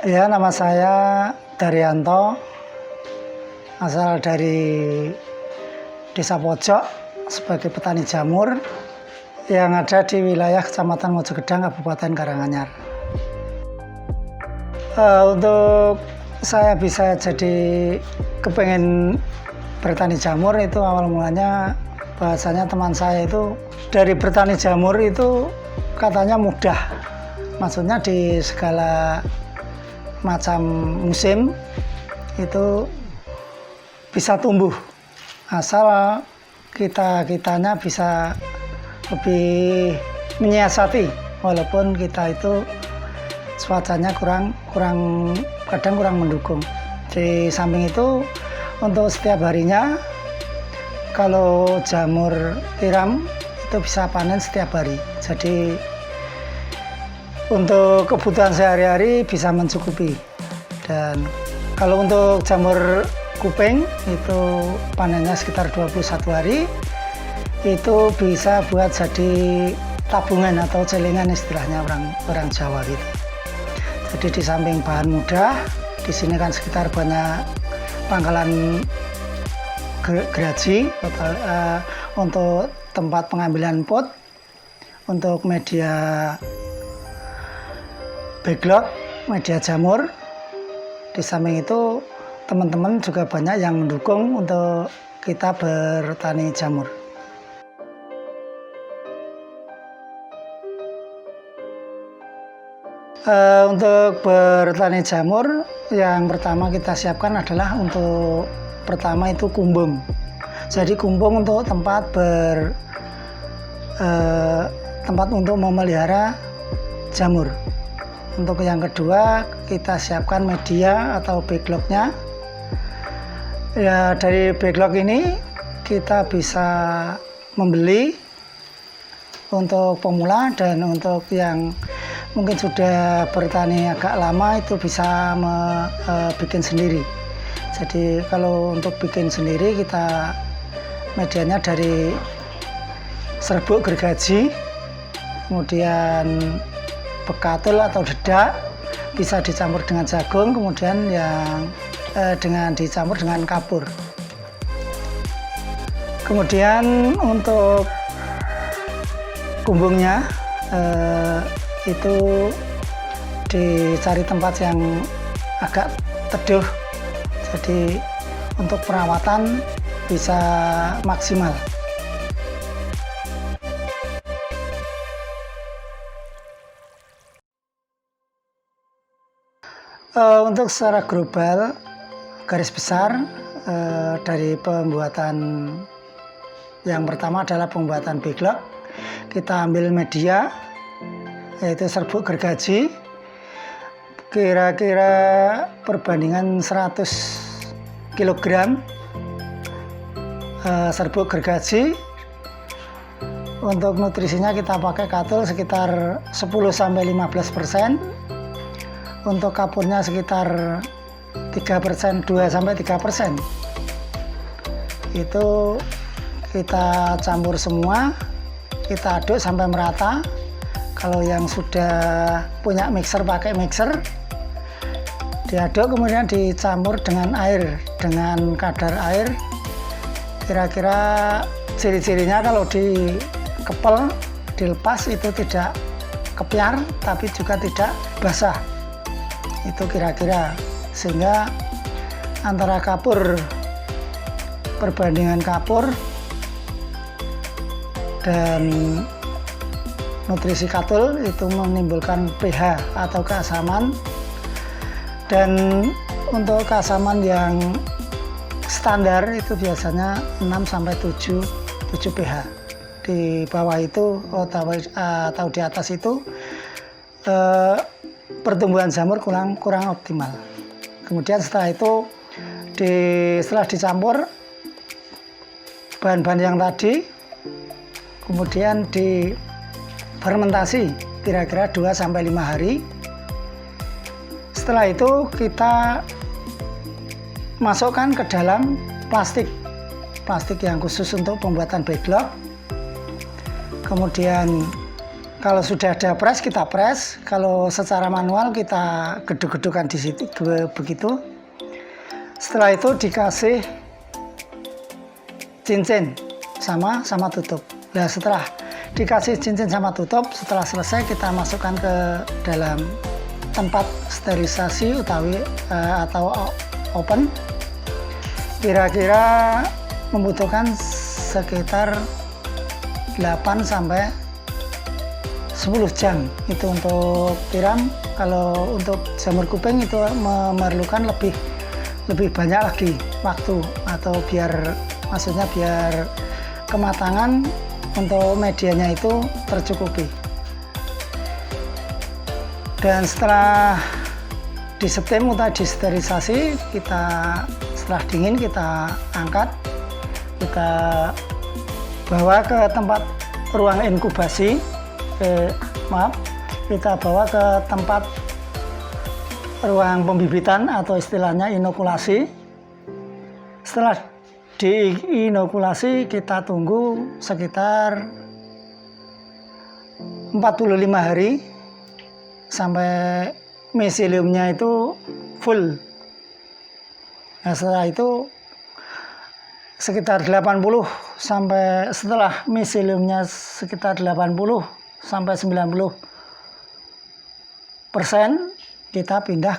Ya, nama saya Daryanto, asal dari Desa Pojok sebagai petani jamur yang ada di wilayah Kecamatan Mojokedang, Kabupaten Karanganyar. Untuk saya bisa jadi kepengen bertani jamur itu awal mulanya bahasanya teman saya itu dari bertani jamur itu katanya mudah, maksudnya di segala macam musim itu bisa tumbuh asal kitanya bisa lebih menyiasati, walaupun kita itu cuacanya kadang kurang mendukung. Di samping itu untuk setiap harinya kalau jamur tiram itu bisa panen setiap hari, jadi untuk kebutuhan sehari-hari bisa mencukupi. Dan kalau untuk jamur kuping itu panennya sekitar 21 hari, itu bisa buat jadi tabungan atau celengan istilahnya orang Jawa gitu. Jadi di samping bahan mudah, di sini kan sekitar banyak pangkalan geraji untuk tempat pengambilan pot, untuk media backlog, media jamur. Di samping itu teman-teman juga banyak yang mendukung untuk kita bertani jamur. Untuk bertani jamur yang pertama kita siapkan adalah untuk pertama itu kumbung. Jadi kumbung untuk tempat untuk memelihara jamur. Untuk yang kedua kita siapkan media atau backlognya. Ya, dari backlog ini kita bisa membeli untuk pemula, dan untuk yang mungkin sudah bertani agak lama itu bisa bikin sendiri. Jadi kalau untuk bikin sendiri kita medianya dari serbuk gergaji, kemudian bekatul atau dedak, bisa dicampur dengan jagung, kemudian yang dicampur dengan kapur. Kemudian untuk kumbungnya itu dicari tempat yang agak teduh, jadi untuk perawatan bisa maksimal. Untuk secara global, garis besar dari pembuatan yang pertama adalah pembuatan backlog. Kita ambil media yaitu serbuk gergaji, kira-kira perbandingan 100 kg serbuk gergaji. Untuk nutrisinya kita pakai katul sekitar 10-15%. Untuk kapurnya sekitar 3%, 2-3%. Itu kita campur semua, kita aduk sampai merata. Kalau yang sudah punya mixer pakai mixer, diaduk kemudian dicampur dengan air, dengan kadar air. Kira-kira ciri-cirinya kalau dikepel, dilepas itu tidak kepiar tapi juga tidak basah. Itu kira-kira, sehingga antara kapur, perbandingan kapur dan nutrisi katul itu menimbulkan pH atau keasaman. Dan untuk keasaman yang standar itu biasanya 6-7 pH. Di bawah itu atau di atas itu pertumbuhan jamur kurang optimal. Kemudian setelah itu setelah dicampur bahan-bahan yang tadi, kemudian difermentasi kira-kira 2-5 hari. Setelah itu kita masukkan ke dalam plastik yang khusus untuk pembuatan backlog. Kemudian Kalau sudah ada press kita press, kalau secara manual kita geduk-gedukan di situ begitu. Setelah itu dikasih cincin sama tutup. Nah setelah dikasih cincin sama tutup, setelah selesai kita masukkan ke dalam tempat sterilisasi atau open. Kira-kira membutuhkan sekitar 8 sampai 10 jam itu untuk tiram. Kalau untuk jamur kuping itu memerlukan lebih banyak lagi waktu, atau biar kematangan untuk medianya itu tercukupi. Dan setelah disetim atau disterilisasi, setelah dingin kita angkat, kita bawa ke tempat ruang inkubasi, kita bawa ke tempat ruang pembibitan atau istilahnya inokulasi. Setelah diinokulasi kita tunggu sekitar 45 hari sampai miseliumnya itu full. Nah, setelah itu sekitar 80 sampai setelah miseliumnya sekitar 80 sampai 90% kita pindah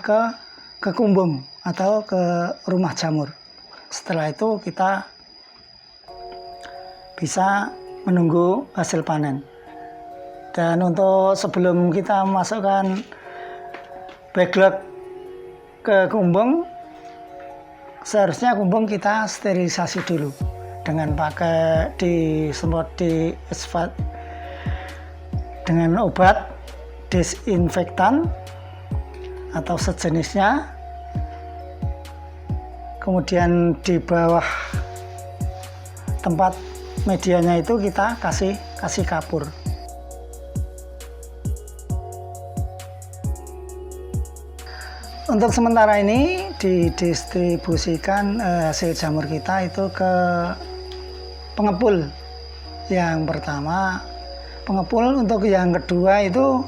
ke kumbung atau ke rumah jamur. Setelah itu kita bisa menunggu hasil panen. Dan untuk sebelum kita memasukkan backlog ke kumbung, seharusnya kumbung kita sterilisasi dulu dengan pakai disemprot dengan obat disinfektan atau sejenisnya. Kemudian di bawah tempat medianya itu kita kasih kapur. Untuk sementara ini didistribusikan hasil jamur kita itu ke pengepul. Yang pertama pengepul, untuk yang kedua itu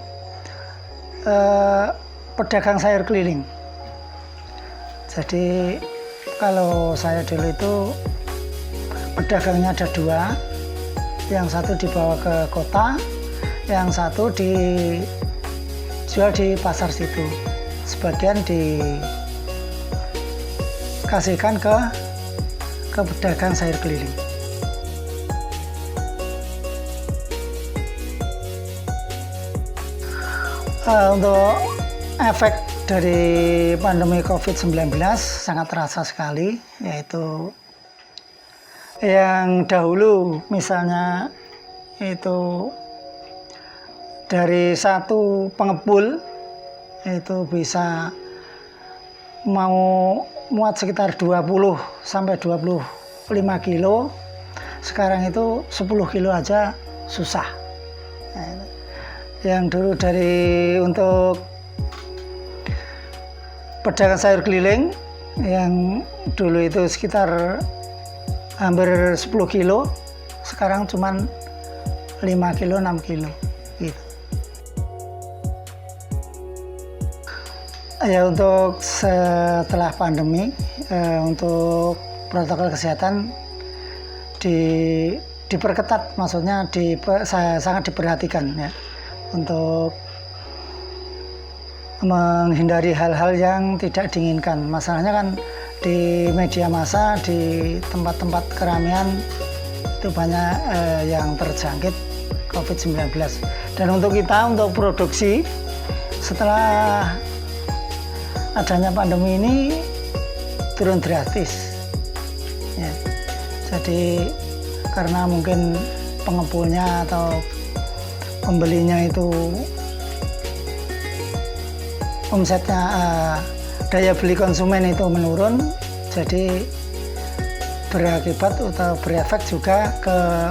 pedagang sayur keliling. Jadi kalau saya dulu itu pedagangnya ada 2, yang satu dibawa ke kota, yang satu dijual di pasar situ. Sebagian dikasihkan ke pedagang sayur keliling. Untuk efek dari pandemi COVID-19 sangat terasa sekali, yaitu yang dahulu misalnya itu dari satu pengepul itu bisa mau muat sekitar 20 sampai 25 kilo, sekarang itu 10 kilo aja susah. Yang dulu untuk pedagang sayur keliling yang dulu itu sekitar hampir 10 kilo, sekarang cuman 5 kilo 6 kilo gitu. Ya, untuk setelah pandemi, untuk protokol kesehatan diperketat, maksudnya sangat diperhatikan ya, untuk menghindari hal-hal yang tidak diinginkan. Masalahnya kan di media massa, di tempat-tempat keramaian itu banyak yang terjangkit COVID-19. Dan untuk produksi setelah adanya pandemi ini turun drastis ya. Jadi karena mungkin pengepulnya atau pembelinya itu omsetnya, daya beli konsumen itu menurun, jadi berakibat atau berefek juga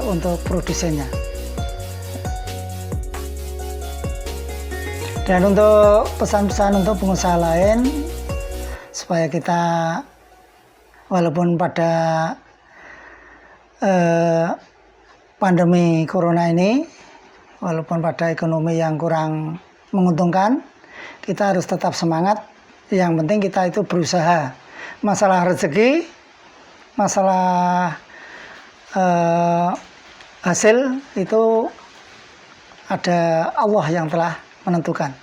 untuk produsennya. Dan untuk pesan-pesan untuk pengusaha lain, supaya kita walaupun pada pandemi corona ini, walaupun pada ekonomi yang kurang menguntungkan, kita harus tetap semangat. Yang penting kita itu berusaha. Masalah rezeki, masalah hasil itu ada Allah yang telah menentukan.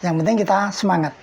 Yang penting kita semangat.